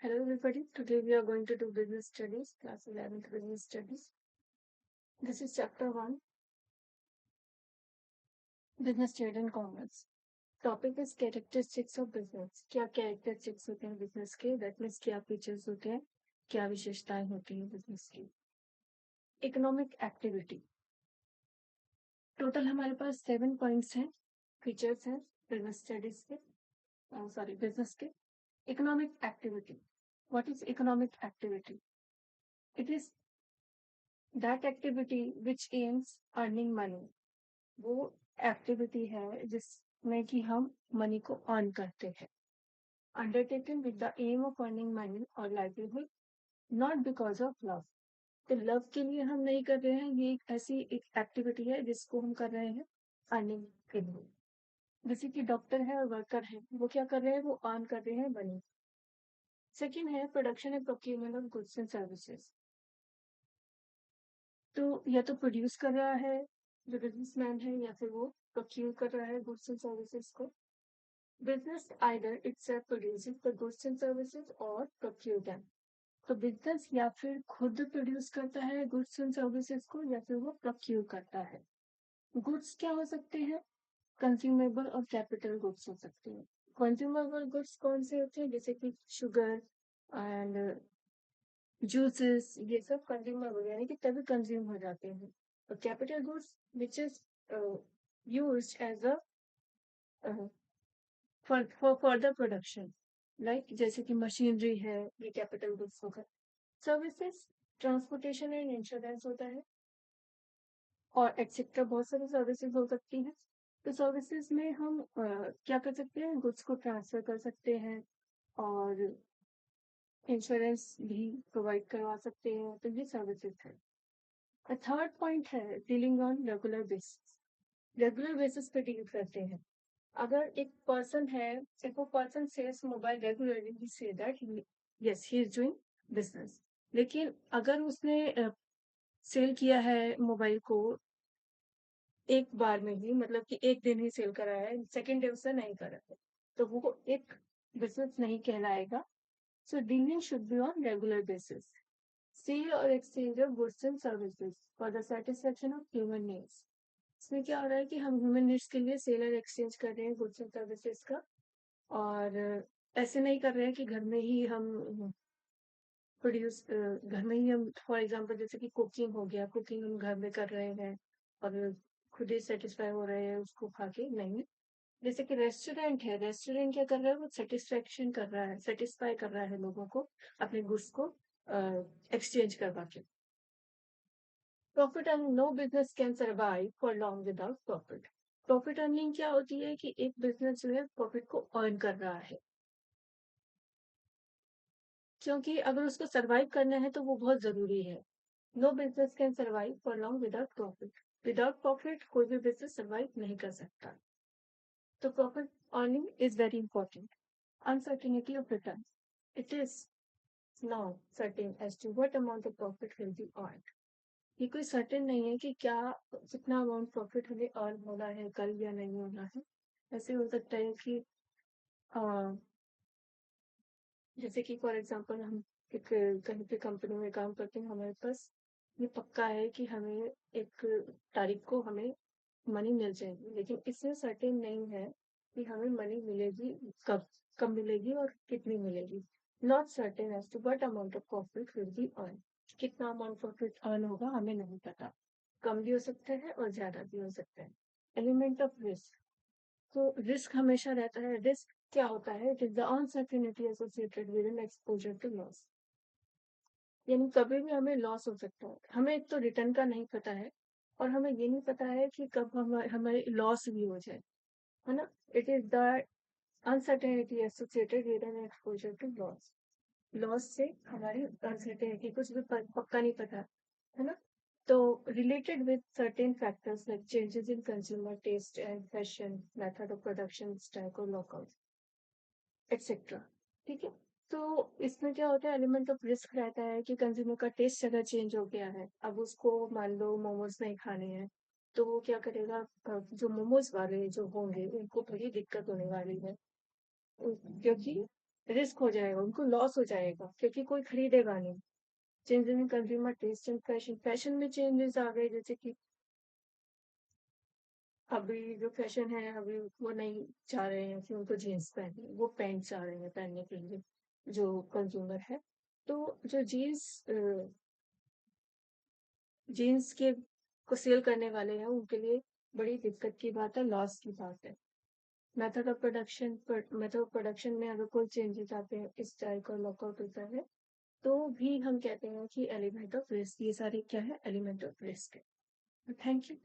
Hello everybody, today we are going to do business studies, class 11th business studies. This is chapter 1, business trade and commerce. Topic is characteristics of business. क्या characteristics होते हैं business के, that means क्या features होते हैं, क्या विशेषताएं होती हैं business की. Economic activity. Total हमारे पास 7 points हैं, features हैं business studies के, business के. Economic activity. What is economic activity? It is that activity which aims earning money. वो एक्टिविटी है जिसमें कि हम मनी को अर्न करते हैं. Undertaken with the aim of earning money और livelihood, not because of love. तो लव के लिए हम नहीं कर रहे हैं, ये एक ऐसी एक एक्टिविटी है जिसको हम कर रहे हैं अर्निंग के लिए. जैसे कि डॉक्टर है और वर्कर है, वो क्या कर रहे हैं, वो अर्न कर रहे हैं मनी. सेकेंड है production and procurement of goods and services. तो या तो प्रोड्यूस कर रहा है जो बिजनेसमैन है, या फिर वो प्रोक्यूर कर रहा है गुड्स एंड सर्विसेज को. Business either itself produces the goods and services or procure them. तो बिजनेस या फिर खुद प्रोड्यूस करता है गुड्स एंड सर्विसेज को, या फिर वो प्रोक्यूर करता है. गुड्स क्या हो सकते हैं, कंज्यूमेबल और कैपिटल गुड्स हो सकते हैं. कंज्यूमेबल गुड्स कौन से होते हैं, जैसे कि शुगर एंड जूसेस, ये सब कंज्यूमेबल यानी कि तभी कंज्यूम हो जाते हैं. और capital goods which is used as a for further production, like जैसे कि मशीनरी है, ये कैपिटल गुड्स होगा. सर्विसेज ट्रांसपोर्टेशन एंड इंश्योरेंस होता है, और एक्सेट्रा बहुत सारी सर्विसेज हो सकती हैं. तो सर्विसेज में हम क्या कर सकते हैं, गुड्स को ट्रांसफर कर सकते हैं और इंश्योरेंस भी प्रोवाइड करवा सकते हैं. तो ये सर्विसेज है. थर्ड पॉइंट है dealing on regular basis. Regular basis पे डील करते हैं. अगर एक पर्सन है, if a person sells mobile regularly, we say that yes, he is doing business. लेकिन अगर उसने सेल किया है मोबाइल को एक बार में ही, मतलब कि एक दिन ही सेल करा है, सेकेंड डे उसने नहीं करा है, तो वो एक बिजनेस नहीं कहलाएगा. So dealing should be on regular basis. Sale और exchange of goods and services for the satisfaction of human needs. इसमें क्या हो रहा है कि हम ह्यूमन नीड्स के लिए सेल और एक्सचेंज कर रहे हैं गुड्स एंड सर्विसेज का, और ऐसे नहीं कर रहे हैं कि घर में ही हम प्रोड्यूस, घर में ही हम, फॉर एग्जांपल जैसे कि कुकिंग हो गया, कुकिंग हम घर में कर रहे हैं और खुद ही सेटिस्फाई हो रहे हैं उसको खा के. नहीं, जैसे कि रेस्टोरेंट है, रेस्टोरेंट क्या कर रहा है, वो सेटिस्फेक्शन कर रहा है, सेटिस्फाई कर रहा है लोगों को अपने गुड्स को एक्सचेंज करवा के. Profit and no business can survive for long without profit. Profit earning क्या होती है कि एक बिजनेस जो है प्रॉफिट को अर्न कर रहा है, क्योंकि अगर उसको सरवाइव करना है तो वो बहुत जरूरी है. No business can survive for long without profit. Without profit कोई भी बिजनेस सरवाइव नहीं कर सकता. तो profit earning is very important. Uncertainty of return. It is not certain as to what amount of profit will be earn. ये कोई certain नहीं है कि क्या कितना अमाउंट प्रॉफिट हमें अर्न होना है कल या नहीं होना है. ऐसे हो सकता है कि जैसे कि फॉर एग्जांपल हम एक कहीं पे कंपनी में काम करते हैं, हमारे पास ये पक्का है कि हमें एक तारीख को हमें मनी मिल जाएगी, लेकिन इसमें सर्टेन नहीं है कि हमें मनी मिलेगी कब, कब मिलेगी और कितनी मिलेगी. Not certain as to what amount of profit will be earn. कितना अमाउंट प्रॉफिट अर्न होगा हमें नहीं पता. कम भी हो सकता है और ज्यादा भी हो सकता है. Element of risk. तो रिस्क हमेशा रहता है. रिस्क क्या होता है, it is the uncertainty associated with an exposure to loss. यानी कभी भी हमें लॉस हो सकता है. हमें एक तो रिटर्न का नहीं पता है, और हमें ये नहीं पता है कि कब हमें लॉस भी हो जाए, है ना. It is the uncertainty associated with an exposure to loss. Loss से हमारी अनसर्टेनिटी, कुछ भी पक्का नहीं पता, है ना. तो related with certain factors like changes in consumer taste and fashion, method of production, stock or lockout, etc. ठीक है. तो इसमें क्या होता है, एलिमेंट ऑफ रिस्क रहता है कि कंज्यूमर का टेस्ट अगर चेंज हो गया है, अब उसको मान लो मोमोज नहीं खाने हैं, तो वो क्या करेगा, जो मोमोज वाले जो होंगे उनको बड़ी दिक्कत होने वाली है, क्योंकि रिस्क हो जाएगा, उनको लॉस हो जाएगा क्योंकि कोई खरीदेगा नहीं। Changes in consumer taste and fashion, fashion में चेंजेस आ गए, जैसे कि अभी जो फैशन है अभी वो नहीं चाह रहे हैं कि उनको जीन्स पहने, वो पैंट चाह रहे हैं पहनने के लिए जो कंज्यूमर है। तो जो जीन्स के को सेल करने वाले हैं उनके लिए बड़ी दिक्कत की बात है, लॉस की बात है। मेथड ऑफ प्रोडक्शन में अगर कोई चेंजेस आते हैं, इस टाइप का लॉकआउट होता है, तो भी हम कहते हैं कि एलिमेंट ऑफ रिस्क, ये सारे क्या है, एलिमेंट ऑफ रिस्क है। Thank you.